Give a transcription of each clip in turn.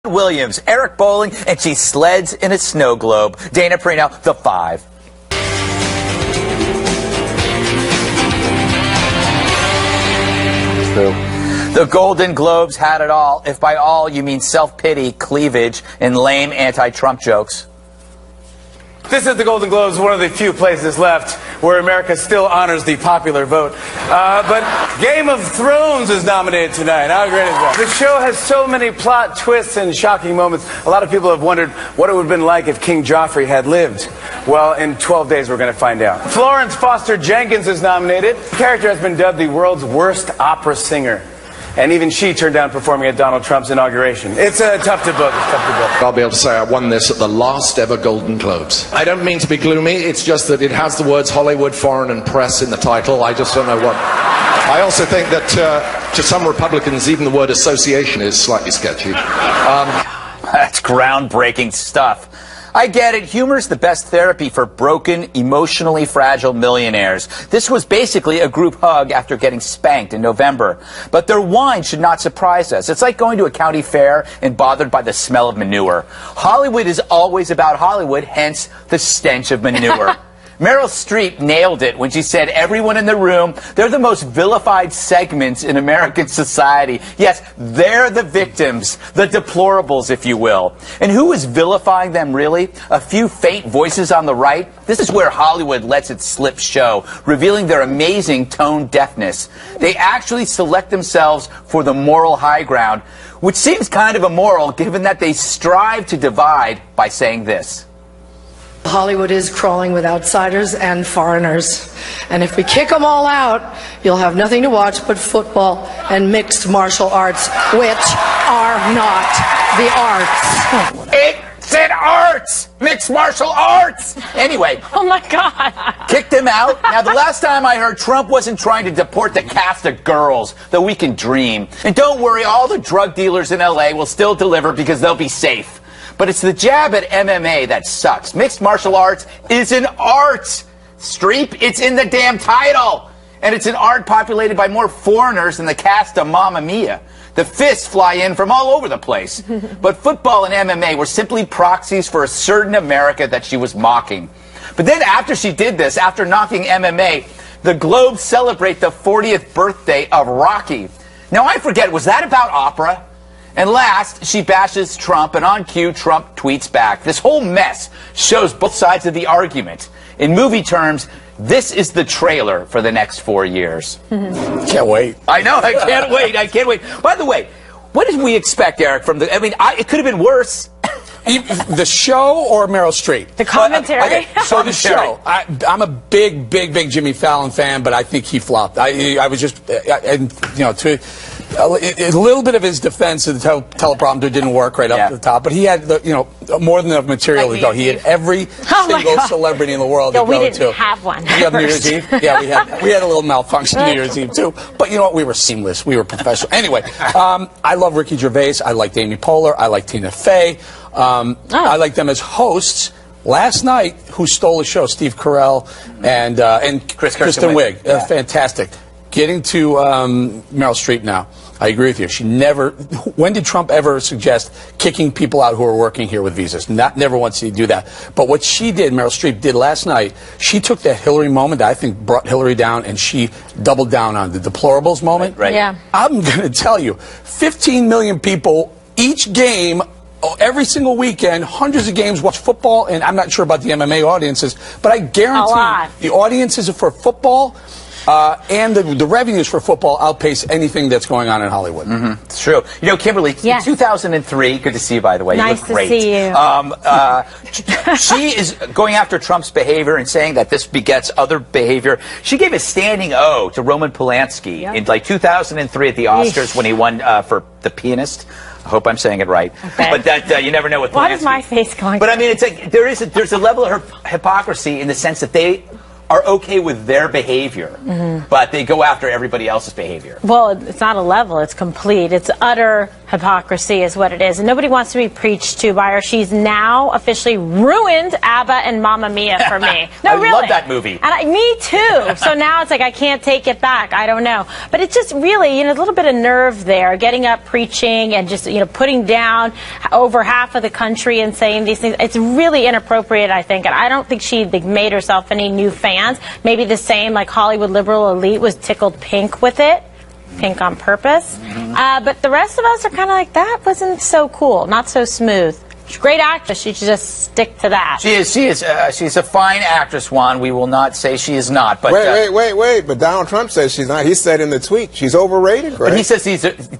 Williams, Eric Bowling, and she sleds in a snow globe. Dana Perino, The 5. The Golden Globes had it all, if by all you mean self-pity, cleavage, and lame anti-Trump jokes. This is the Golden Globes, one of the few places left where America still honors the popular vote. But Game of Thrones is nominated tonight. How great is that? The show has so many plot twists and shocking moments. A lot of people have wondered what it would have been like if King Joffrey had lived. Well, in 12 days, we're going to find out. Florence Foster Jenkins is nominated. The character has been dubbed the world's worst opera singer. And even she turned down performing at Donald Trump's inauguration. It's tough to book. I'll be able to say I won this at the last ever Golden Globes. I don't mean to be gloomy, it's just that it has the words Hollywood, foreign and press in the title. I just don't know what. I also think that to some Republicans, even the word association is slightly sketchy. That's groundbreaking stuff. I get it. Humor's the best therapy for broken, emotionally fragile millionaires. This was basically a group hug after getting spanked in November. But their wine should not surprise us. It's like going to a county fair and bothered by the smell of manure. Hollywood is always about Hollywood, hence the stench of manure. Meryl Streep nailed it when she said everyone in the room, they're the most vilified segments in American society. Yes, they're the victims, the deplorables, if you will. And who is vilifying them, really? A few faint voices on the right? This is where Hollywood lets its slip show, revealing their amazing tone deafness. They actually select themselves for the moral high ground, which seems kind of immoral given that they strive to divide by saying this. Hollywood is crawling with outsiders and foreigners. And if we kick them all out, you'll have nothing to watch but football and mixed martial arts, which are not the arts. It's an arts! Mixed martial arts! Anyway. Oh my God. Kicked them out? Now, the last time I heard, Trump wasn't trying to deport the cast of girls, though we can dream. And don't worry, all the drug dealers in LA will still deliver because they'll be safe. But it's the jab at MMA that sucks. Mixed martial arts is an art. Streep, it's in the damn title. And it's an art populated by more foreigners than the cast of Mamma Mia. The fists fly in from all over the place. But football and MMA were simply proxies for a certain America that she was mocking. But then after she did this, after knocking MMA, the Globes celebrate the 40th birthday of Rocky. Now I forget, was that about opera? And last, she bashes Trump, and on cue, Trump tweets back. This whole mess shows both sides of the argument. In movie terms, this is the trailer for the next 4 years. Can't wait. I know, I can't wait, I can't wait. By the way, what did we expect, Eric, from the, it could have been worse. The show or Meryl Streep? The commentary. Okay, so the show. I'm a big Jimmy Fallon fan, but I think he flopped. I was just, to a little bit of his defense, the teleprompter didn't work right up at the top, but he had more than enough material to go. He had every single celebrity in the world to go to. We didn't have one. We had New Year's Eve. Yeah, we had a little malfunction New Year's Eve too. But you know what? We were seamless. We were professional. Anyway, I love Ricky Gervais. I liked Amy Poehler. I liked Tina Fey. I like them as hosts. Last night, who stole the show? Steve Carell and Kristen Wiig. Yeah. Fantastic. Getting to Meryl Streep now. I agree with you. She never. When did Trump ever suggest kicking people out who are working here with visas? Never once did he do that. But what she did, Meryl Streep did last night, she took that Hillary moment that I think brought Hillary down, and she doubled down on the deplorables moment. Right. Yeah. I'm going to tell you, 15 million people each game. Every single weekend, hundreds of games watch football, and I'm not sure about the MMA audiences, but I guarantee the audiences for football and the revenues for football outpace anything that's going on in Hollywood. It's true. You know, Kimberly, in 2003, good to see you, by the way. Nice you look great. To see you. She is going after Trump's behavior and saying that this begets other behavior. She gave a standing O to Roman Polanski in like 2003 at the Oscars when he won for The Pianist. I hope I'm saying it right. Okay. But that you never know with Polanski. Why is my face going? But I mean, it's like there's a level of hypocrisy in the sense that they are okay with their behavior, but they go after everybody else's behavior. Well, it's not a level. It's complete. It's utter hypocrisy is what it is, and nobody wants to be preached to by her. She's now officially ruined ABBA and Mamma Mia for me. No, I really. love that movie. And me too. So now it's like I can't take it back. I don't know, but it's just really, a little bit of nerve there, getting up, preaching, and just putting down over half of the country and saying these things. It's really inappropriate, I think, and I don't think she made herself any new fans. Maybe the same like Hollywood liberal elite was tickled pink with it. Pink on purpose. But the rest of us are kind of like, that wasn't so cool, not so smooth. She's a great actress. She should just stick to that. She is. She's a fine actress, Juan. We will not say she is not. But wait. But Donald Trump says she's not. He said in the tweet she's overrated. Right? But he says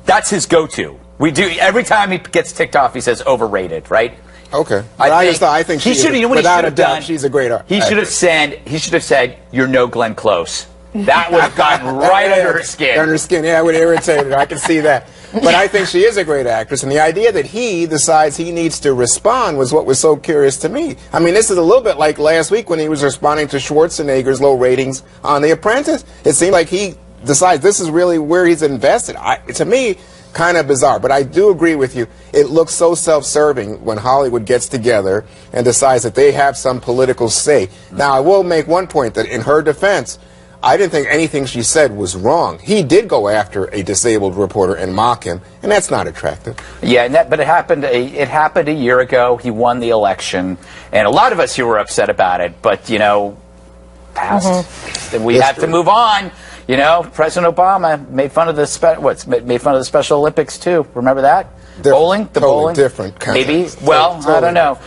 that's his go-to. We do every time he gets ticked off. He says overrated, right? Okay. I think he should. Without a doubt, she's a great artist. He should have said, "You're no Glenn Close." That would have gotten right under her skin. Under her skin, yeah, it would irritate her. I can see that. But I think she is a great actress, and the idea that he decides he needs to respond was what was so curious to me. I mean, this is a little bit like last week when he was responding to Schwarzenegger's low ratings on The Apprentice. It seemed like he decides this is really where he's invested. To me, kind of bizarre, but I do agree with you. It looks so self-serving when Hollywood gets together and decides that they have some political say. Now, I will make one point that in her defense, I didn't think anything she said was wrong. He did go after a disabled reporter and mock him, and that's not attractive. Yeah, but it happened a year ago. He won the election, and a lot of us here were upset about it, but, passed. We have to move on. President Obama made fun of the Special Olympics, too. Remember that? Bowling? The totally bowling? Different context. Maybe? Well, totally. I don't know.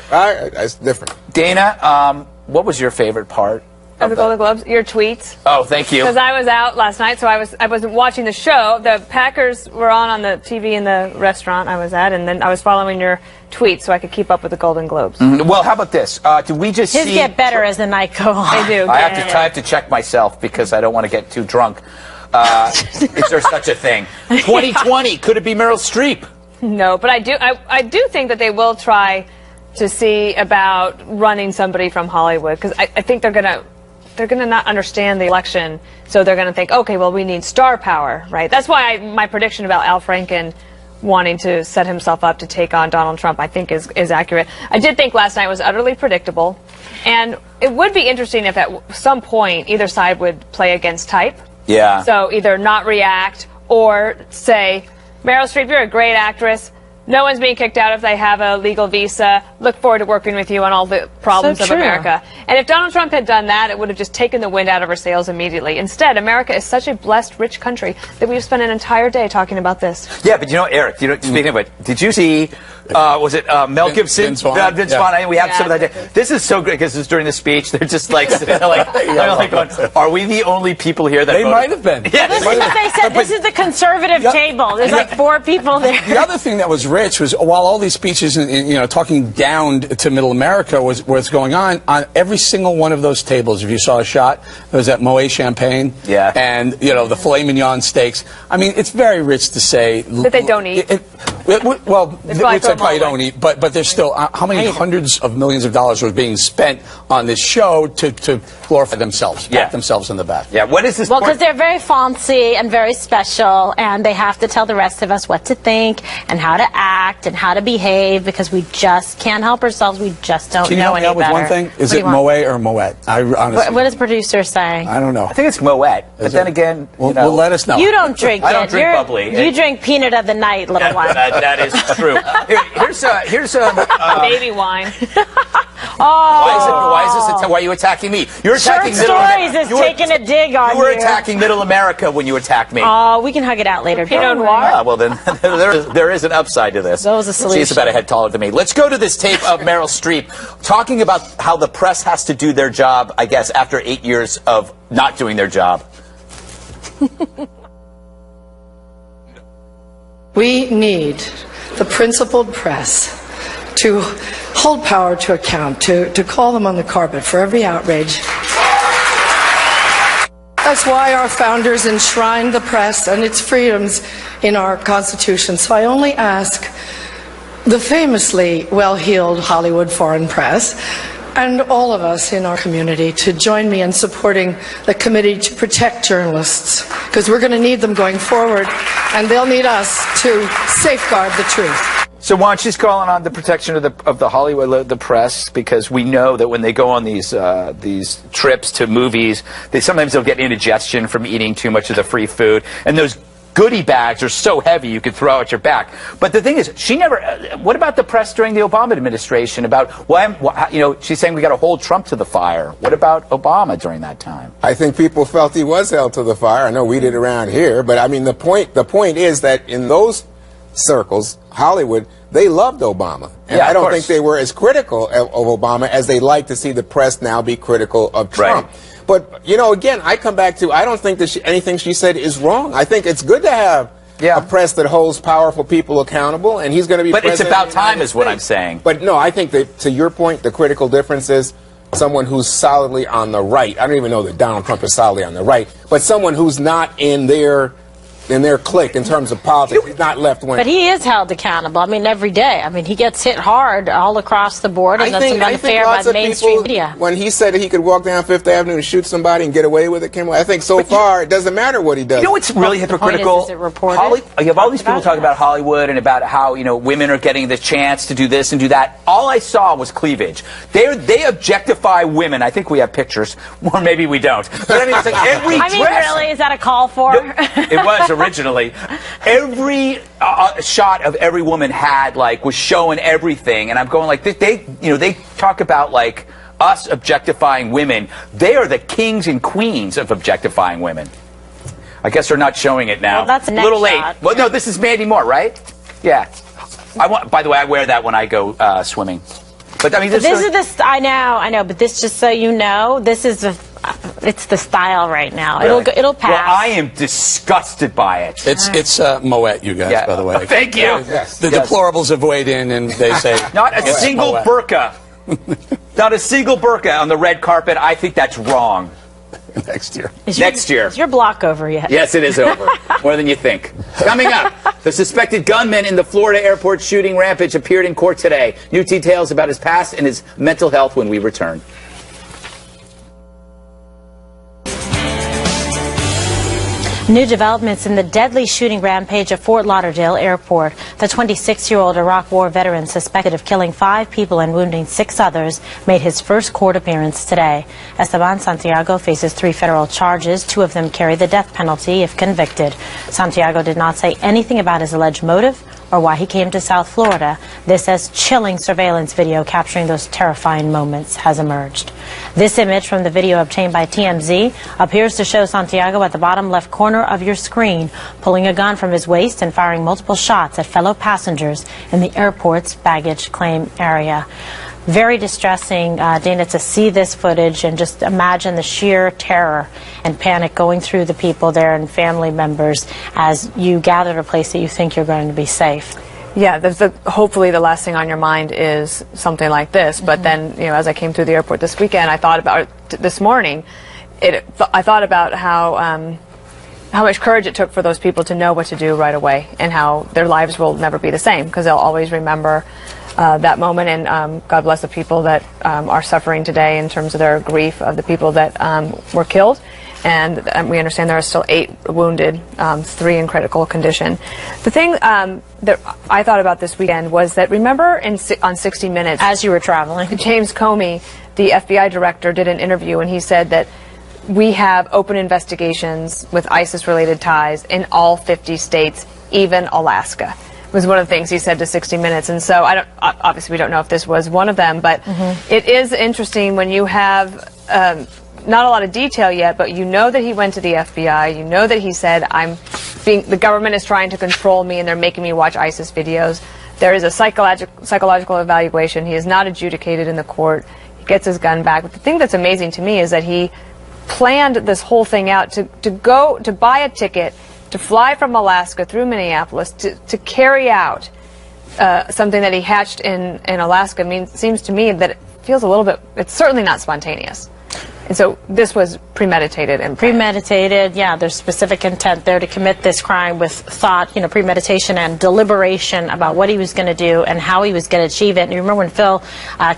It's different. Dana, what was your favorite part? Of the Golden Globes, your tweets. Oh, thank you. Because I was out last night, so I wasn't watching the show. The Packers were on the TV in the restaurant I was at, and then I was following your tweets so I could keep up with the Golden Globes. Well, how about this? Do we just His get better as the night goes on. They do. I have to check myself because I don't want to get too drunk. Is there such a thing? 2020, could it be Meryl Streep? No, but I do think that they will try to see about running somebody from Hollywood, because I think they're going to not understand the election, so they're going to think, okay, well, we need star power, right? That's why my prediction about Al Franken wanting to set himself up to take on Donald Trump, I think, is accurate. I did think last night was utterly predictable, and it would be interesting if at some point either side would play against type. Yeah. So either not react or say, Meryl Streep, you're a great actress. No one's being kicked out if they have a legal visa. Look forward to working with you on all the problems of America. And if Donald Trump had done that, it would have just taken the wind out of our sails immediately. Instead, America is such a blessed, rich country that we've spent an entire day talking about this. Yeah, but Eric, speaking of it, did you see, was it Mel Gibson? Vince Vaughn. Vince Vaughn. We have some of that. This is so good because it's during the speech. They're just like, going, are we the only people here that They voted? might have been. Yeah, This is what they said. This is the conservative table. There's like 4 people there. The other thing that was rich was while all these speeches and talking down to Middle America was going on every single one of those tables, if you saw a shot, there was that Moet champagne, and the filet mignon steaks. I mean, it's very rich to say that they don't eat. Well, they probably don't eat, but there's still how many hundreds of millions of dollars were being spent on this show to glorify themselves, pat themselves in the back. Yeah. What is this? Well, because they're very fancy and very special, and they have to tell the rest of us what to think and how to act and how to behave, because we just can't help ourselves. We just don't know any better. With one thing, is it Moet or Moet? I honestly, what is producer saying? I don't know. I think it's Moet, but then again, well, let us know. You don't drink I don't drink bubbly. You drink peanut of the night, little one. That is true. Here's baby wine. Why are you attacking me? You're attacking Short Stories is taking a dig on you. You were attacking Middle America when you attacked me. Oh, we can hug it out later. Pinot Noir. Well, then there is an upside to this. That was a solution. She's about a head taller than me. Let's go to this tape of Meryl Streep talking about how the press has to do their job, I guess, after 8 years of not doing their job. We need the principled press to hold power to account, to call them on the carpet for every outrage. That's why our founders enshrined the press and its freedoms in our Constitution. So I only ask the famously well-heeled Hollywood foreign press and all of us in our community to join me in supporting the Committee to Protect Journalists, because we're going to need them going forward, and they'll need us to safeguard the truth. So why don't she's calling on the protection of the Hollywood, the press, because we know that when they go on these trips to movies, sometimes they'll get indigestion from eating too much of the free food, and those goodie bags are so heavy you could throw at your back. But the thing is, she never. What about the press during the Obama administration? About she's saying we got to hold Trump to the fire. What about Obama during that time? I think people felt he was held to the fire. I know we did around here, but I mean the point is that in those circles, Hollywood, they loved Obama. And I don't think they were as critical of Obama as they like to see the press now be critical of Trump. Right. But, again, I come back to, I don't think that anything she said is wrong. I think it's good to have a press that holds powerful people accountable, and he's going to be president. But it's about time is what I'm saying. But no, I think that, to your point, the critical difference is someone who's solidly on the right. I don't even know that Donald Trump is solidly on the right, but someone who's not in their clique in terms of politics. He's not left-wing. But he is held accountable. I mean, every day. I mean, he gets hit hard all across the board, and that's unfair by the mainstream media. When he said that he could walk down Fifth Avenue and shoot somebody and get away with it, I think so far it doesn't matter what he does. You know what's really hypocritical? Is it reported? You have all these people talking about Hollywood and about how women are getting the chance to do this and do that. All I saw was cleavage. They objectify women. I think we have pictures, or maybe we don't. But I mean, it's like every dress. Really, is that a call for? It was originally. Every shot of every woman was showing everything, and I'm going like they talk about like us objectifying women. They are the kings and queens of objectifying women. I guess they're not showing it now. Well, that's a little late. shot. Well, no, this is Mandy Moore, right? Yeah. By the way, I wear that when I go swimming. But I mean, I know. But this, just so you know, this is it's the style right now. Really? It'll pass. Well, I am disgusted by it. It's Moet, you guys, by the way. Thank you. The deplorables have weighed in, and they say not a single burqa. Not a single burqa on the red carpet. I think that's wrong. Next year. Next year. Is your block over yet? Yes, it is over. More than you think. Coming up, the suspected gunman in the Florida airport shooting rampage appeared in court today. New details about his past and his mental health when we return. New developments in the deadly shooting rampage at Fort Lauderdale Airport. The 26-year-old Iraq War veteran suspected of killing 5 people and wounding 6 others made his first court appearance today. Esteban Santiago faces 3 federal charges. 2 of them carry the death penalty if convicted. Santiago did not say anything about his alleged motive or why he came to South Florida. This as chilling surveillance video capturing those terrifying moments has emerged. This image from the video obtained by TMZ appears to show Santiago at the bottom left corner of your screen, pulling a gun from his waist and firing multiple shots at fellow passengers in the airport's baggage claim area. Very distressing, Dana, to see this footage and just imagine the sheer terror and panic going through the people there and family members as you gather at a place that you think you're going to be safe. Yeah, hopefully the last thing on your mind is something like this. But then, as I came through the airport this weekend, I thought about this morning. I thought about how much courage it took for those people to know what to do right away, and how their lives will never be the same because they'll always remember that moment. And God bless the people that are suffering today in terms of their grief of the people that were killed. And we understand there are still 8 wounded, 3 in critical condition. The thing that I thought about this weekend was that, remember on 60 Minutes, as you were traveling, James Comey, the FBI director, did an interview, and he said that we have open investigations with ISIS-related ties in all 50 states, even Alaska. Was one of the things he said to 60 Minutes. And so obviously we don't know if this was one of them, but it is interesting when you have not a lot of detail yet, but you know that he went to the FBI, you know that he said, the government is trying to control me and they're making me watch ISIS videos. There is a psychological evaluation. He is not adjudicated in the court. He gets his gun back. But the thing that's amazing to me is that he planned this whole thing out to buy a ticket to fly from Alaska through Minneapolis to carry out something that he hatched in Alaska. Seems to me that it feels a little bit, it's certainly not spontaneous. And so this was premeditated and planned. Premeditated, yeah, there's specific intent there to commit this crime with thought, premeditation and deliberation about what he was going to do and how he was going to achieve it. And you remember when Phil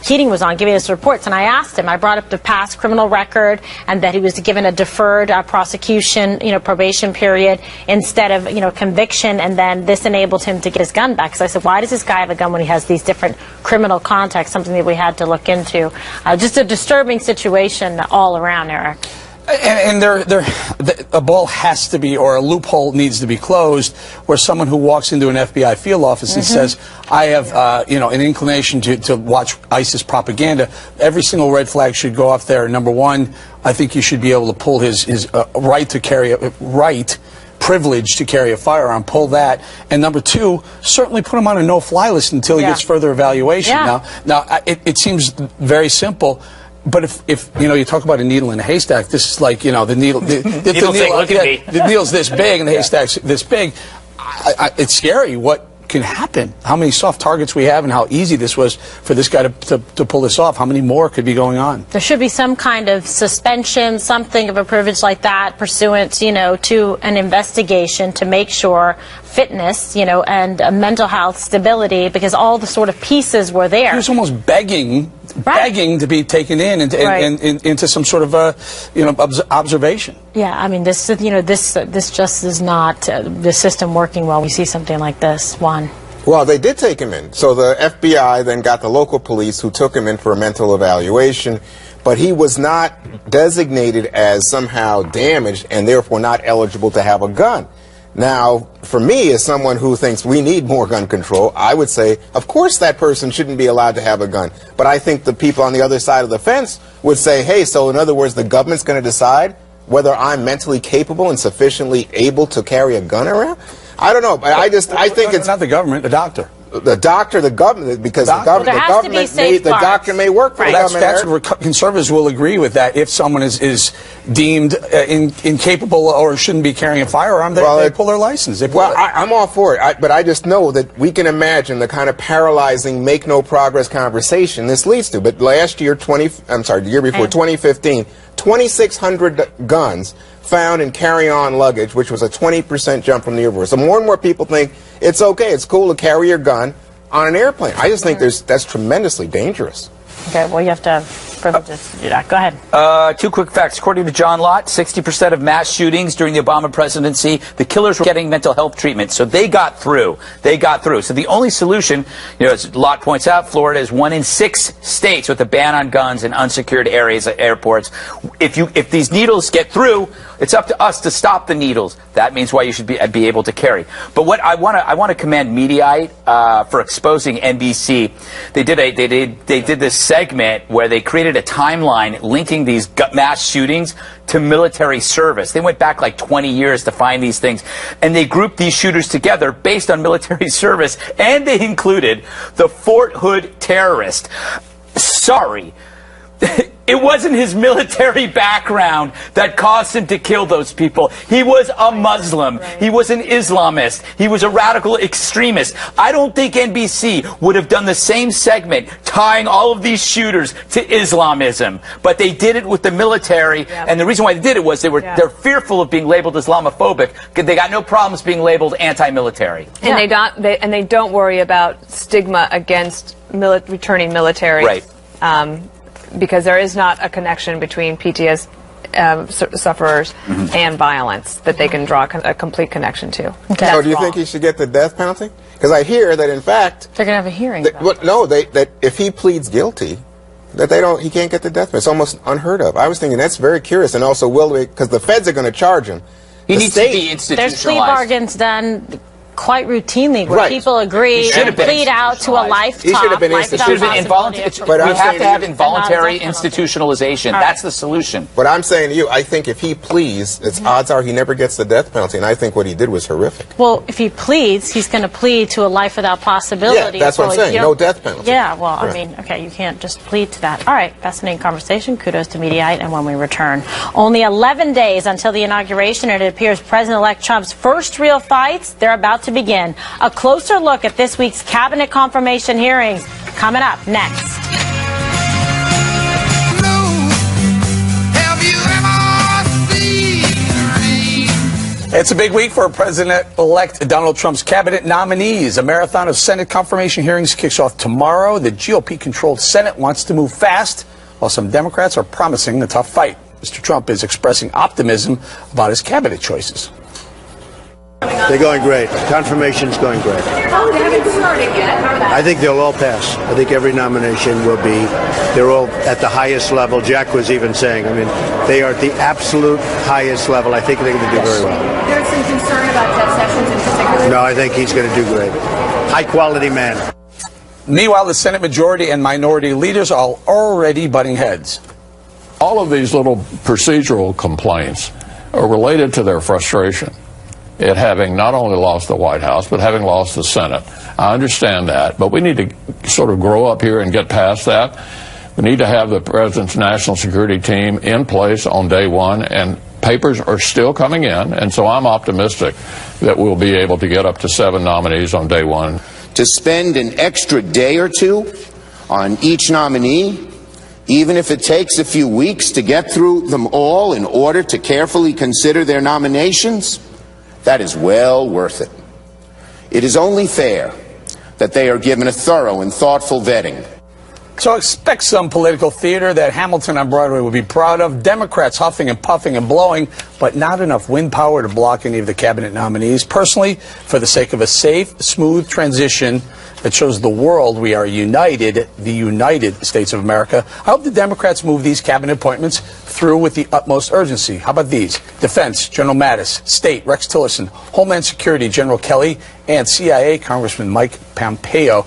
Keating was on giving us reports, and I asked him, I brought up the past criminal record and that he was given a deferred prosecution, probation period instead of, conviction, and then this enabled him to get his gun back. So I said, why does this guy have a gun when he has these different criminal contexts? Something that we had to look into. Just a disturbing situation all around, Eric. And a ball has to be, or a loophole needs to be closed, where someone who walks into an FBI field office and says, I have, an inclination to watch ISIS propaganda, every single red flag should go off there. Number one, I think you should be able to pull his right to carry privilege to carry a firearm, pull that. And number two, certainly put him on a no-fly list until he gets further evaluation. Yeah. Now, it seems very simple. But if you talk about a needle in a haystack, this is like the needle. The needle's this big and the haystack's this big. It's scary what can happen. How many soft targets we have, and how easy this was for this guy to pull this off. How many more could be going on? There should be some kind of suspension, something of a privilege like that, pursuant, to an investigation to make sure fitness, and mental health stability, because all the sort of pieces were there. He was almost begging to be taken in and into some sort of observation. Yeah, I mean, this just is not the system working well. We see something like this. Well, they did take him in. So the FBI then got the local police who took him in for a mental evaluation, but he was not designated as somehow damaged and therefore not eligible to have a gun. Now, for me, as someone who thinks we need more gun control, I would say, of course that person shouldn't be allowed to have a gun. But I think the people on the other side of the fence would say, hey, so in other words, the government's going to decide whether I'm mentally capable and sufficiently able to carry a gun around? I don't know, but I think it's not the government, the doctor. The doctor, the government, because the doctor may work for the government. That's what conservatives will agree with, that if someone is deemed incapable or shouldn't be carrying a firearm, they pull their license. I'm all for it, but I just know that we can imagine the kind of paralyzing, make no progress conversation this leads to. But last year, the year before, 2015, 2,600 guns found in carry-on luggage, which was a 20% jump from the year before. So more and more people think it's okay, it's cool to carry your gun on an airplane. I just think that's tremendously dangerous. Okay, well, you have to have privileges to do that. Go ahead. Two quick facts. According to John Lott, 60% of mass shootings during the Obama presidency, the killers were getting mental health treatment. So they got through. So the only solution, as Lott points out, Florida is 1 in 6 states with a ban on guns in unsecured areas at airports. If these needles get through, it's up to us to stop the needles. That means why you should be able to carry. But what I want to commend Mediaite for exposing NBC. They did this segment where they created a timeline linking these mass shootings to military service. They went back like 20 years to find these things, and they grouped these shooters together based on military service, and they included the Fort Hood terrorist. Sorry. It wasn't his military background that caused him to kill those people. He was a Muslim. He was an Islamist. He was a radical extremist. I don't think NBC would have done the same segment tying all of these shooters to Islamism. But they did it with the military. Yeah. And the reason why they did it was they're fearful of being labeled Islamophobic, because they got no problems being labeled anti-military. And they don't worry about stigma against returning military. Right. Because there is not a connection between PTSD sufferers and violence that they can draw a complete connection to. Okay. So do you think he should get the death penalty? Because I hear that, in fact, they're going to have a hearing. That if he pleads guilty, that he can't get the death penalty. It's almost unheard of. I was thinking that's very curious, and also because the feds are going to charge him. He needs to be institutionalized. There's plea bargains done quite routinely where people agree and plead out to a life He should have been involuntary. But we have to have involuntary institutionalization. That's the solution. But I'm saying to you, I think if he pleads, odds are he never gets the death penalty, and I think what he did was horrific. Well, if he pleads, he's going to plead to a life without possibility. Yeah, that's what I'm saying. No death penalty. Yeah, well, I mean, okay, you can't just plead to that. All right, fascinating conversation. Kudos to Mediaite. And when we return, only 11 days until the inauguration, and it appears President-elect Trump's first real fights, they're about to begin. A closer look at this week's cabinet confirmation hearings coming up next. It's a big week for President-elect Donald Trump's cabinet nominees. A marathon of Senate confirmation hearings kicks off tomorrow. The GOP-controlled Senate wants to move fast, while some Democrats are promising a tough fight. Mr. Trump is expressing optimism about his cabinet choices. They're going great. Confirmation's going great. Oh, they haven't started yet. I think they'll all pass. I think every nomination will be, they're all at the highest level. Jack was even saying, I mean, they are at the absolute highest level. I think they're going to do very well. There's some concern about Jeff Sessions in particular. No, I think he's going to do great. High-quality man. Meanwhile, the Senate majority and minority leaders are already butting heads. All of these little procedural complaints are related to their frustration at having not only lost the White House, but having lost the Senate. I understand that, but we need to sort of grow up here and get past that. We need to have the President's national security team in place on day one, and papers are still coming in, and so I'm optimistic that we'll be able to get up to 7 nominees on day one. To spend an extra day or two on each nominee, even if it takes a few weeks to get through them all in order to carefully consider their nominations, that is well worth it. It is only fair that they are given a thorough and thoughtful vetting. So expect some political theater that Hamilton on Broadway would be proud of. Democrats huffing and puffing and blowing, but not enough wind power to block any of the cabinet nominees. Personally, for the sake of a safe, smooth transition that shows the world we are united, the United States of America, I hope the Democrats move these cabinet appointments through with the utmost urgency. How about these? Defense, General Mattis. State, Rex Tillerson. Homeland Security, General Kelly. And CIA, Congressman Mike Pompeo.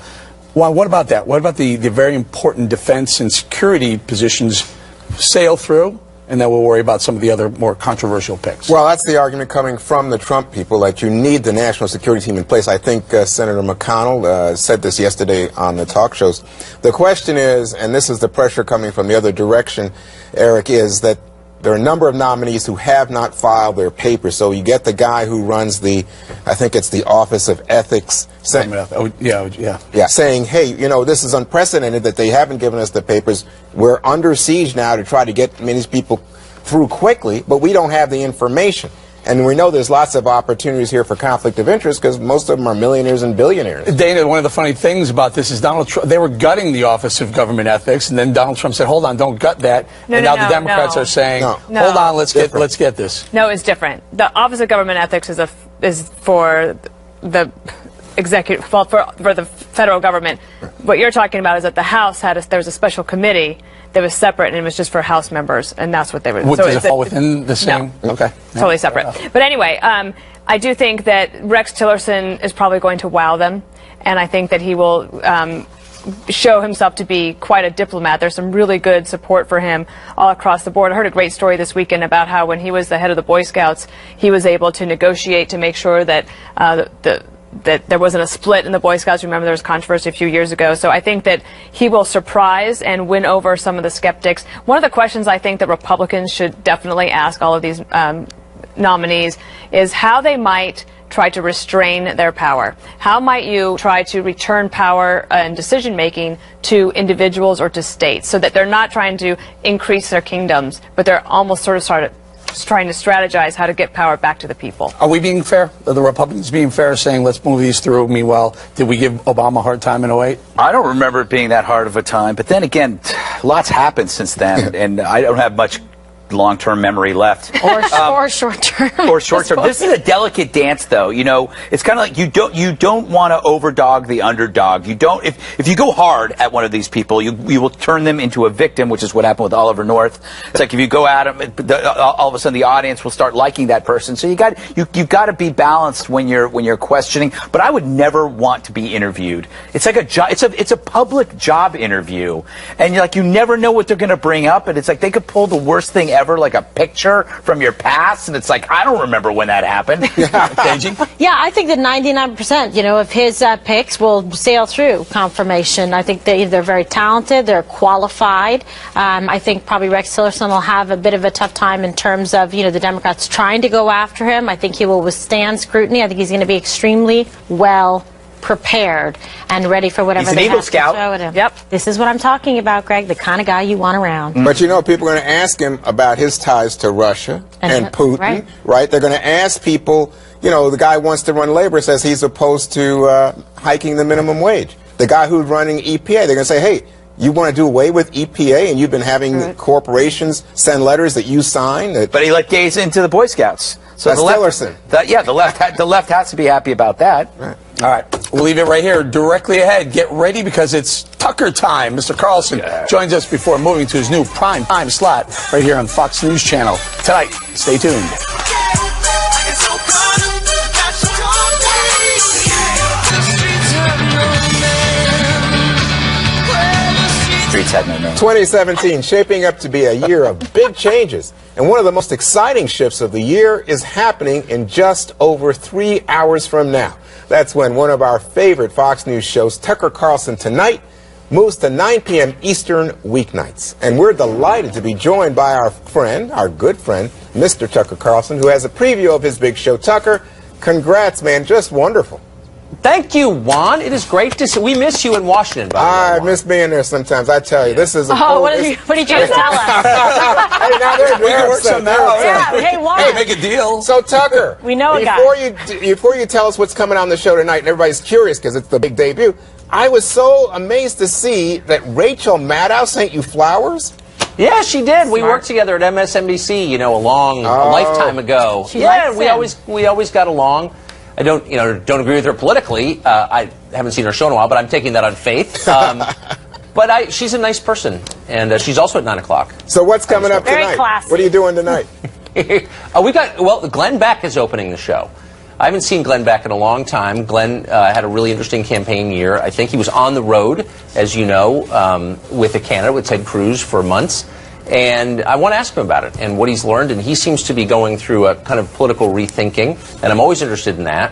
Well, what about that? What about the very important defense and security positions sail through, and then we'll worry about some of the other more controversial picks? Well, that's the argument coming from the Trump people, that you need the national security team in place. I think Senator McConnell said this yesterday on the talk shows. The question is, and this is the pressure coming from the other direction, Eric, is that there are a number of nominees who have not filed their papers. So you get the guy who runs the, I think it's the Office of Ethics, saying, hey, you know, this is unprecedented that they haven't given us the papers. We're under siege now to try to get many people through quickly, but we don't have the information. And we know there's lots of opportunities here for conflict of interest because most of them are millionaires and billionaires. Dana, one of the funny things about this is Donald Trump, they were gutting the Office of Government Ethics, and then Donald Trump said, hold on, don't gut that. The Democrats are saying, hold on, let's get this. No, it's different. The Office of Government Ethics is for the executive, well, for the federal government. What you're talking about is that the House there was a special committee that was separate, and it was just for House members, and that's what they were. Does it fall within the same? No. Okay. Totally separate. But anyway, I do think that Rex Tillerson is probably going to wow them, and I think that he will show himself to be quite a diplomat. There's some really good support for him all across the board. I heard a great story this weekend about how when he was the head of the Boy Scouts, he was able to negotiate to make sure that that there wasn't a split in the Boy Scouts. Remember, there was controversy a few years ago. So I think that he will surprise and win over some of the skeptics. One of the questions I think that Republicans should definitely ask all of these nominees is how they might try to restrain their power. How might you try to return power and decision-making to individuals or to states so that they're not trying to increase their kingdoms, but they're almost sort of trying to strategize how to get power back to the people. Are we being fair? Are the Republicans being fair, saying let's move these through? Meanwhile, did we give Obama a hard time in 2008? I don't remember it being that hard of a time. But then again, lots happened since then, and I don't have much long-term memory left. Or short-term. Or short-term. This is a delicate dance, though. You know, it's kind of like you don't want to overdog the underdog. You don't. If you go hard at one of these people, you will turn them into a victim, which is what happened with Oliver North. It's like if you go at him, all of a sudden the audience will start liking that person. So you got to be balanced when you're questioning. But I would never want to be interviewed. It's like it's a public job interview, and you never know what they're going to bring up, and it's like they could pull the worst thing ever, like a picture from your past, and it's like, I don't remember when that happened. Yeah, I think that 99%, of his picks will sail through confirmation. I think they're very talented, they're qualified. I think probably Rex Tillerson will have a bit of a tough time in terms of, the Democrats trying to go after him. I think he will withstand scrutiny. I think he's going to be extremely well prepared and ready for whatever He's an they Eagle have Scout. to throw at him. Yep. This is what I'm talking about, Greg, the kind of guy you want around. But you know, people are going to ask him about his ties to Russia and Putin, right? They're going to ask people, you know, the guy wants to run labor, says he's opposed to hiking the minimum wage. The guy who's running EPA, they're going to say, hey, you want to do away with EPA, and you've been having corporations send letters that you sign. But he let gays into the Boy Scouts. So that's Tillerson. The left has to be happy about that. Right. All right, we'll leave it right here, directly ahead. Get ready because it's Tucker time. Mr. Carlson joins us before moving to his new prime time slot right here on Fox News Channel tonight. Stay tuned. Streets had no name. 2017 shaping up to be a year of big changes. And one of the most exciting shifts of the year is happening in just over 3 hours from now. That's when one of our favorite Fox News shows, Tucker Carlson Tonight, moves to 9 p.m. Eastern weeknights. And we're delighted to be joined by our friend, our good friend, Mr. Tucker Carlson, who has a preview of his big show. Tucker, congrats, man. Just wonderful. Thank you, Juan. It is great to see. We miss you in Washington, by the way, I miss being there sometimes. I tell you, this is a what did you just tell us? Hey, now We can work something out. Yeah, hey, Juan. Hey, make a deal. So, Tucker, We know a guy. before you tell us what's coming on the show tonight, and everybody's curious because it's the big debut, I was so amazed to see that Rachel Maddow sent you flowers. Yeah, she did. We worked together at MSNBC, you know, a lifetime ago. She likes him. we always got along. I don't agree with her politically. I haven't seen her show in a while, but I'm taking that on faith. But she's a nice person, and she's also at 9 o'clock. So what's coming up Very tonight? classy. What are you doing tonight? Glenn Beck is opening the show. I haven't seen Glenn Beck in a long time. Glenn had a really interesting campaign year. I think he was on the road, as you know, with a candidate, with Ted Cruz for months. And I want to ask him about it and what he's learned. And he seems to be going through a kind of political rethinking. And I'm always interested in that.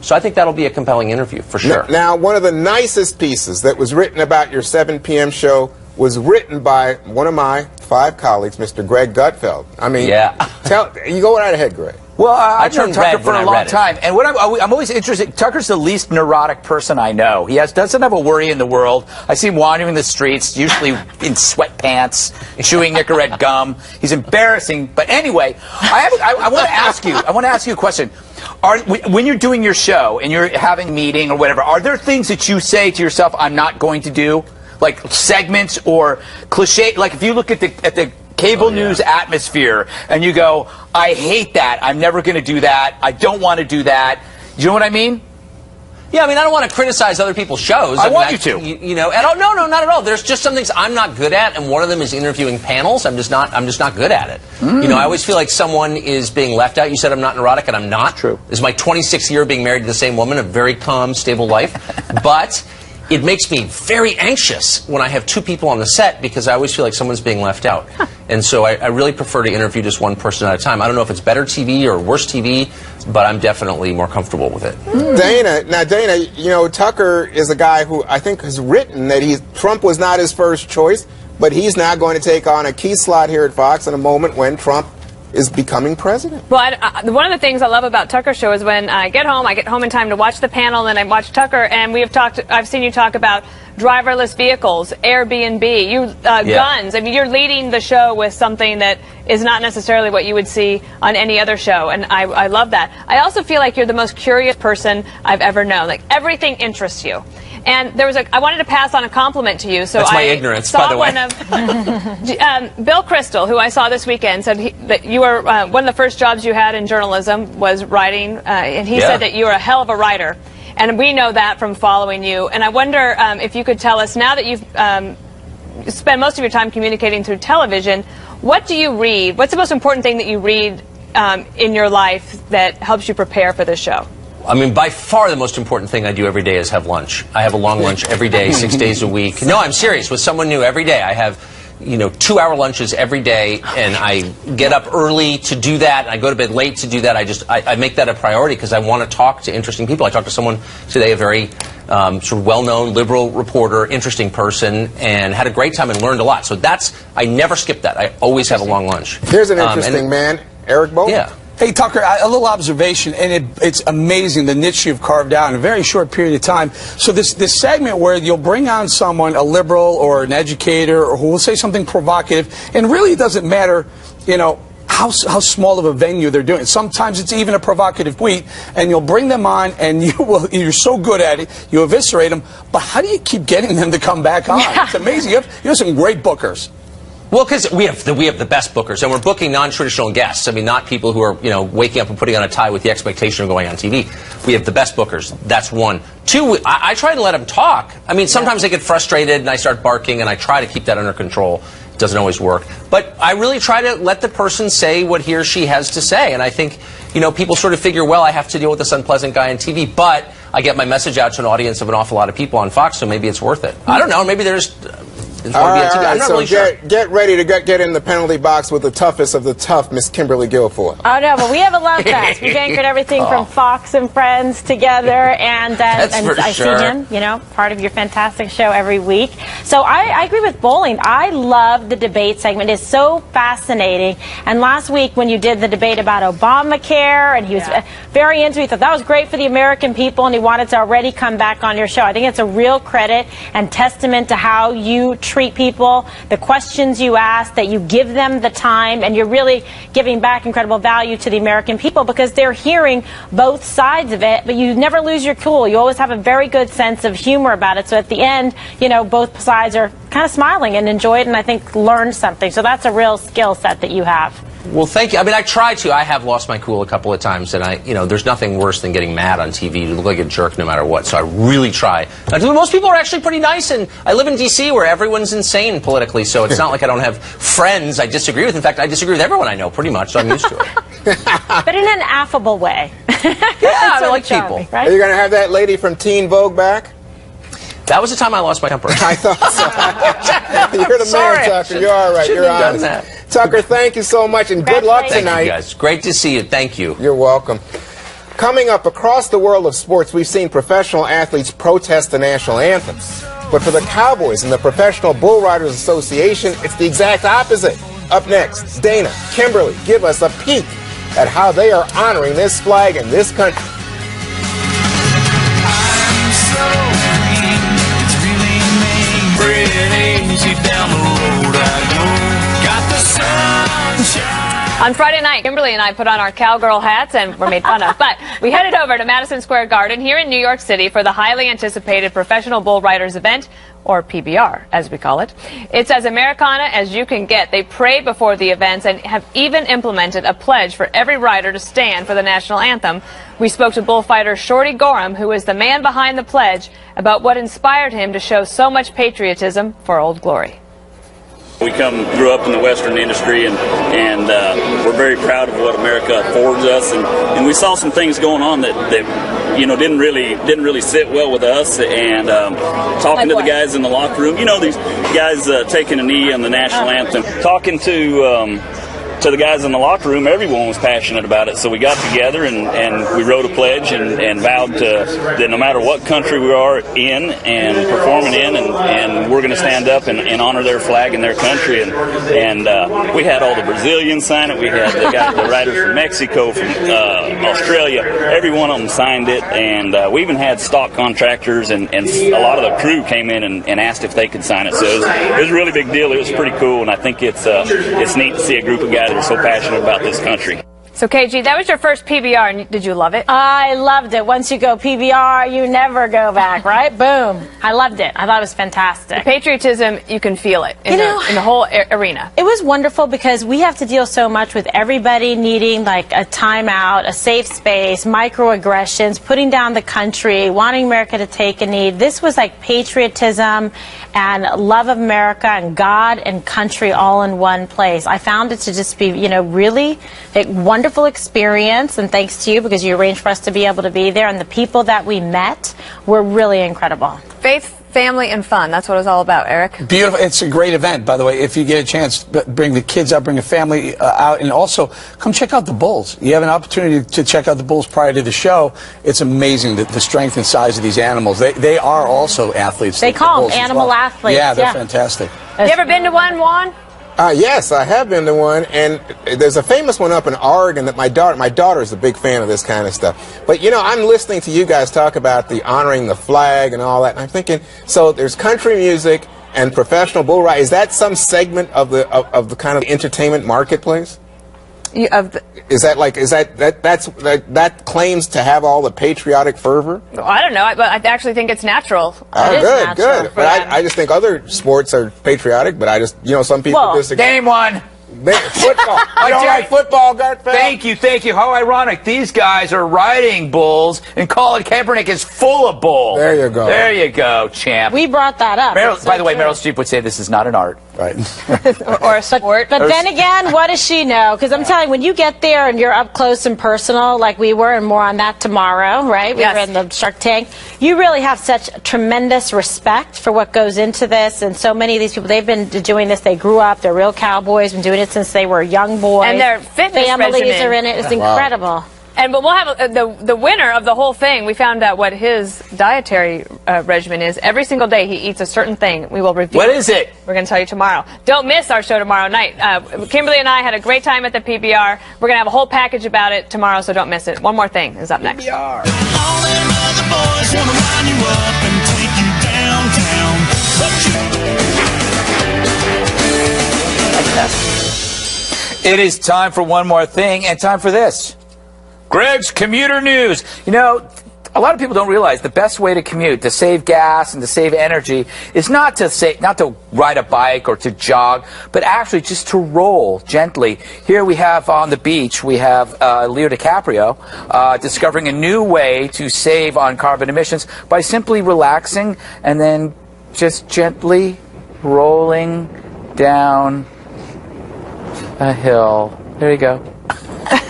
So I think that'll be a compelling interview, for sure. Now, one of the nicest pieces that was written about your 7 p.m. show was written by one of my 5 colleagues, Mr. Greg Gutfeld. I mean, you go right ahead, Greg. Well, I've known turned Tucker red for when a I long read it. time, and what I'm always interested. Tucker's the least neurotic person I know. He doesn't have a worry in the world. I see him wandering the streets, usually in sweatpants, chewing Nicorette gum. He's embarrassing. But anyway, I want to ask you. I want to ask you a question. When you're doing your show and you're having a meeting or whatever, are there things that you say to yourself, "I'm not going to do," like segments or cliche? Like if you look at the cable news atmosphere and you go, I hate that, I'm never going to do that, I don't want to do that. You know what I mean? Yeah, I mean, I don't want to criticize other people's shows. I want you to. You know, no, not at all. There's just some things I'm not good at, and one of them is interviewing panels. I'm just not good at it. You know, I always feel like someone is being left out. You said I'm not neurotic, and I'm not. True. This is my 26th year being married to the same woman, a very calm, stable life. But it makes me very anxious when I have 2 people on the set because I always feel like someone's being left out. And so I really prefer to interview just one person at a time. I don't know if it's better TV or worse TV, but I'm definitely more comfortable with it. Dana, you know, Tucker is a guy who I think has written that Trump was not his first choice, but he's now going to take on a key slot here at Fox in a moment when Trump is becoming president. Well, one of the things I love about Tucker's show is when I get home in time to watch the panel, and I watch Tucker, and I've seen you talk about driverless vehicles, Airbnb, guns. I mean, you're leading the show with something that is not necessarily what you would see on any other show, and I love that. I also feel like you're the most curious person I've ever known. Like, everything interests you. And I wanted to pass on a compliment to you. So that's my ignorance, by the way. Bill Kristol, who I saw this weekend, said that you were one of the first jobs you had in journalism was writing, and he said that you were a hell of a writer. And we know that from following you. And I wonder if you could tell us, now that you've spent most of your time communicating through television, what do you read? What's the most important thing that you read in your life that helps you prepare for this show? I mean, by far the most important thing I do every day is have lunch. I have a long lunch every day, 6 days a week. No, I'm serious. With someone new every day, I have, 2-hour lunches every day, and I get up early to do that, and I go to bed late to do that. I make that a priority because I want to talk to interesting people. I talked to someone today, a very sort of well-known liberal reporter, interesting person, and had a great time and learned a lot. So I never skip that. I always have a long lunch. Here's an interesting man, Eric Bolton. Yeah. Hey, Tucker, a little observation, and it's amazing the niche you've carved out in a very short period of time. So this segment where you'll bring on someone, a liberal or an educator, or who will say something provocative, and really it doesn't matter, you know, how small of a venue they're doing. Sometimes it's even a provocative tweet, and you'll bring them on, and you're so good at it, you eviscerate them, but how do you keep getting them to come back on? Yeah. It's amazing. You have some great bookers. Well, because we have the best bookers, and we're booking non-traditional guests. I mean, not people who are, you know, waking up and putting on a tie with the expectation of going on TV. We have the best bookers. That's one. Two, I try to let them talk. I mean, sometimes they get frustrated, and I start barking, and I try to keep that under control. It doesn't always work. But I really try to let the person say what he or she has to say. And I think, you know, people sort of figure, well, I have to deal with this unpleasant guy on TV, but I get my message out to an audience of an awful lot of people on Fox, so maybe it's worth it. I don't know. Maybe there's... All right, so really get ready to get in the penalty box with the toughest of the tough, Miss Kimberly Guilfoyle. Oh, no, but we have a love fest. We've anchored everything from Fox and Friends together, and I see him, you know, part of your fantastic show every week. So I agree with Bowling. I love the debate segment. It's so fascinating. And last week when you did the debate about Obamacare, and he was very into it, he thought that was great for the American people, and he wanted to already come back on your show. I think it's a real credit and testament to how you treat people, the questions you ask, that you give them the time, and you're really giving back incredible value to the American people because they're hearing both sides of it, but you never lose your cool. You always have a very good sense of humor about it. So at the end, you know, both sides are kind of smiling and enjoy it, and I think learn something. So that's a real skill set that you have. Well, thank you. I mean, I try to. I have lost my cool a couple of times, and you know, there's nothing worse than getting mad on TV. You look like a jerk no matter what. So I really try. Most people are actually pretty nice, and I live in D.C. where everyone's insane politically, so it's not like I don't have friends I disagree with. In fact, I disagree with everyone I know pretty much, so I'm used to it. But in an affable way. Yeah, I like people. Right? Are you going to have that lady from Teen Vogue back? That was the time I lost my temper. I thought so. You're the man, Tucker. You're all right. You're honest. Tucker, thank you so much, and good luck tonight. Thank you, guys. Great to see you. Thank you. You're welcome. Coming up, across the world of sports, we've seen professional athletes protest the national anthem. But for the Cowboys and the Professional Bull Riders Association, it's the exact opposite. Up next, Dana, Kimberly, give us a peek at how they are honoring this flag in this country. On Friday night, Kimberly and I put on our cowgirl hats and were made fun of. But we headed over to Madison Square Garden here in New York City for the highly anticipated Professional Bull Riders event, or PBR, as we call it. It's as Americana as you can get. They prayed before the events and have even implemented a pledge for every rider to stand for the national anthem. We spoke to bullfighter Shorty Gorham, who is the man behind the pledge, about what inspired him to show so much patriotism for Old Glory. We grew up in the Western industry, and we're very proud of what America affords us. And we saw some things going on that you know didn't really sit well with us. And talking to the guys in the locker room, you know, these guys taking a knee on the national anthem, talking to the guys in the locker room, everyone was passionate about it. So we got together and we wrote a pledge and vowed that no matter what country we are in and performing in, and we're going to stand up and honor their flag and their country. And we had all the Brazilians sign it. We had the riders from Mexico, from Australia. Every one of them signed it. And we even had stock contractors and a lot of the crew came in and asked if they could sign it. So it was a really big deal. It was pretty cool. And I think it's neat to see a group of guys that are so passionate about this country. So, KG, that was your first PBR, and did you love it? I loved it. Once you go PBR, you never go back, right? Boom. I loved it. I thought it was fantastic. The patriotism, you can feel it in the whole arena. It was wonderful because we have to deal so much with everybody needing like a timeout, a safe space, microaggressions, putting down the country, wanting America to take a knee. This was like patriotism and love of America and God and country all in one place. I found it to just be, you know, really a wonderful experience, and thanks to you because you arranged for us to be able to be there, and the people that we met were really incredible. Faith, family, and fun. That's what it was all about, Eric. Beautiful. It's a great event, by the way. If you get a chance, bring the kids out, bring a family out, and also come check out the bulls. You have an opportunity to check out the bulls prior to the show. It's amazing the strength and size of these animals. They are also athletes. They call them animal athletes. Yeah, they're fantastic. You ever been to one, Juan? Yes, I have been to one, and there's a famous one up in Oregon that my daughter is a big fan of this kind of stuff. But you know, I'm listening to you guys talk about the honoring the flag and all that, and I'm thinking, so there's country music and professional bull riding. Is that some segment of the kind of entertainment marketplace? That claims to have all the patriotic fervor? I don't know, but I actually think it's natural. Good. But I just think other sports are patriotic, but I just, you know, some people disagree. Name one. Football. You don't like football, Gutfeld? Thank you. How ironic. These guys are riding bulls, and Colin Kaepernick is full of bull. There you go. There you go, champ. We brought that up. By the way, Meryl Streep would say this is not an art. Right. or a sport. But then again, what does she know? Because I'm telling you, when you get there and you're up close and personal, like we were, and more on that tomorrow, right? We were in the Shark Tank. You really have such tremendous respect for what goes into this. And so many of these people, they've been doing this. They grew up. They're real cowboys. Been doing it since they were young boys. And their fitness families regimen. are in it. It's incredible. But we'll have the winner of the whole thing. We found out what his dietary regimen is. Every single day he eats a certain thing. We will review. What is it? We're going to tell you tomorrow. Don't miss our show tomorrow night. Kimberly and I had a great time at the PBR. We're going to have a whole package about it tomorrow, so don't miss it. One more thing is up next. PBR. All them other boys want to line you up and take you downtown. It is time for one more thing, and time for this. Greg's Commuter News. You know, a lot of people don't realize the best way to commute, to save gas and to save energy, is not to ride a bike or to jog, but actually just to roll gently. Here we have on the beach, we have Leo DiCaprio discovering a new way to save on carbon emissions by simply relaxing and then just gently rolling down a hill. There you go.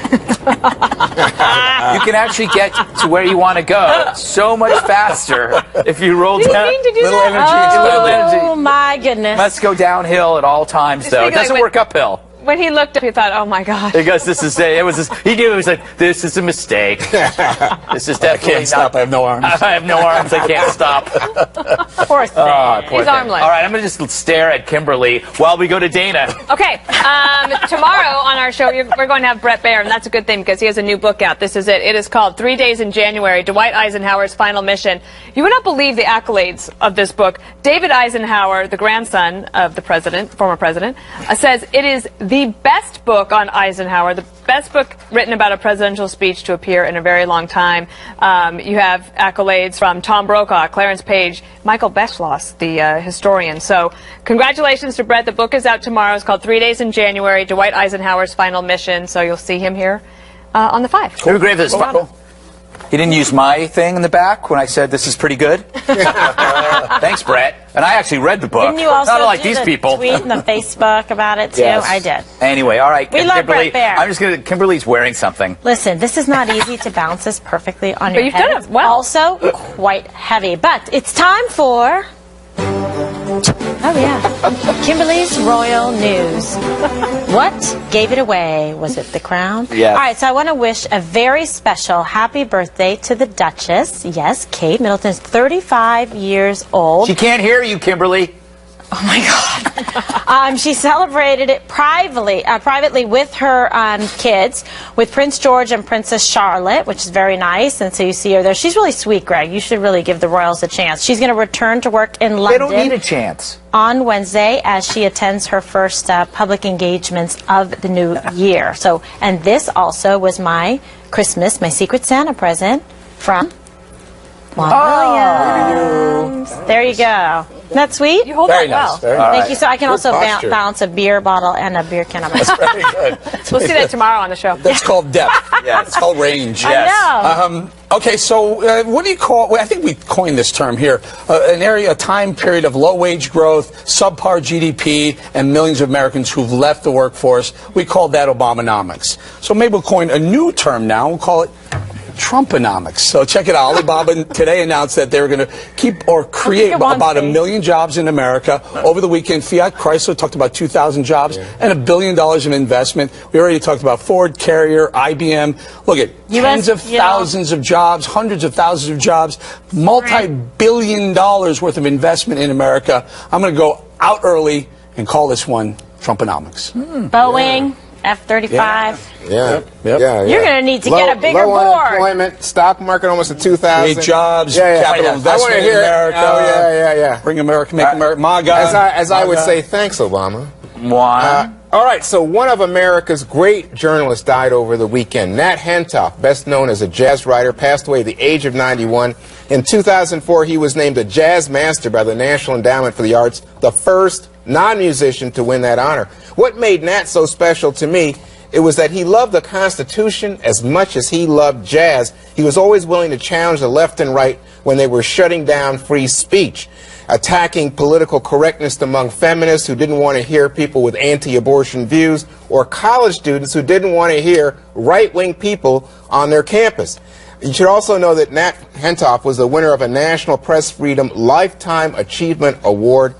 You can actually get to where you want to go so much faster if you roll down. Did you mean to do little that? Little energy. Oh my goodness. Let's go downhill at all times, though. It doesn't work uphill. When he looked up, he thought, "Oh my God!" Because he knew it was like, this is a mistake. This is definitely I can't stop. I have no arms. I have no arms. I can't stop. Poor thing. He's armless. All right, I'm going to just stare at Kimberly while we go to Dana. Okay, tomorrow on our show, we're going to have Brett Baer, and that's a good thing because he has a new book out. This is it. It is called 3 Days in January, Dwight Eisenhower's Final Mission. You would not believe the accolades of this book. David Eisenhower, the grandson of the president, former president, says it is the best book on Eisenhower, the best book written about a presidential speech to appear in a very long time. You have accolades from Tom Brokaw, Clarence Page, Michael Beschloss, the historian. So congratulations to Brett. The book is out tomorrow. It's called 3 Days in January, Dwight Eisenhower's Final Mission. So you'll see him here on the 5. Who gave this? He didn't use my thing in the back when I said this is pretty good. Thanks, Brett. And I actually read the book. Didn't you also not like do these the people. tweet and the Facebook about it too? Yes. I did. Anyway, all right. We love Kimberly, Brett Baer. I'm just gonna. Kimberly's wearing something. Listen, this is not easy to bounce this perfectly on But your you've head. done it well. Also, quite heavy. But it's time for. Oh yeah, Kimberly's Royal News. What gave it away? Was it the crown? Yeah. All right, so I want to wish a very special happy birthday to the Duchess. Yes, Kate Middleton's 35 years old. She can't hear you, Kimberly. Oh my God. She celebrated it privately with her kids, with Prince George and Princess Charlotte, which is very nice. And so you see her there. She's really sweet, Greg. You should really give the royals a chance. She's going to return to work in London. They don't need a chance. On Wednesday, as she attends her first public engagements of the new year. So, and this also was my Christmas, my Secret Santa present from Williams. There you go. Isn't that sweet? You hold Very that nice. well. Very Thank nice. you. So I can also posture. balance a beer bottle and a beer can on my That's very good. We'll see that tomorrow on the show. That's called depth. Yeah. It's called range. I know. Okay, so what do you call, well, I think we coined this term here, a time period of low wage growth, subpar GDP, and millions of Americans who've left the workforce. We called that Obamonomics. So maybe we'll coin a new term now. We'll call it Trumponomics. So check it out. Alibaba today announced that they were going to keep or create about 1 million jobs in America. Over the weekend, Fiat Chrysler talked about 2,000 jobs and $1 billion of investment. We already talked about Ford, Carrier, IBM. Look at tens of thousands of jobs, hundreds of thousands of jobs, multi-billion dollars worth of investment in America. I'm going to go out early and call this one Trumponomics. Boeing, F-35. Yeah. You're going to need to get a bigger low board. Unemployment, stock market almost at 2,000. Create jobs, Yeah. capital I investment wanna in hear it. America. Oh, yeah. Bring America, make America. MAGA. As I would say, thanks, Obama. Why? All right, so one of America's great journalists died over the weekend. Nat Hentoff, best known as a jazz writer, passed away at the age of 91. In 2004, he was named a jazz master by the National Endowment for the Arts, the first non-musician to win that honor. What made Nat so special to me, it was that he loved the Constitution as much as he loved jazz. He was always willing to challenge the left and right when they were shutting down free speech, attacking political correctness among feminists who didn't want to hear people with anti-abortion views, or college students who didn't want to hear right-wing people on their campus. You should also know that Nat Hentoff was the winner of a National Press Freedom Lifetime Achievement Award.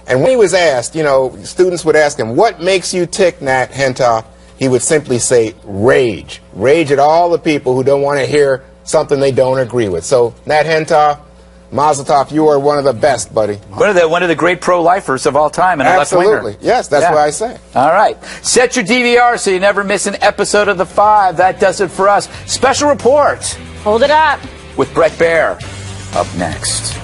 And when he was asked, students would ask him, "What makes you tick, Nat Hentoff?" He would simply say, "Rage." Rage at all the people who don't want to hear something they don't agree with. So, Nat Hentoff, Mazel tov, you are one of the best, buddy. One of the great pro-lifers of all time and a left-winger. Absolutely. Yes, that's what I say. All right. Set your DVR so you never miss an episode of The Five. That does it for us. Special report. Hold it up. With Brett Baer up next.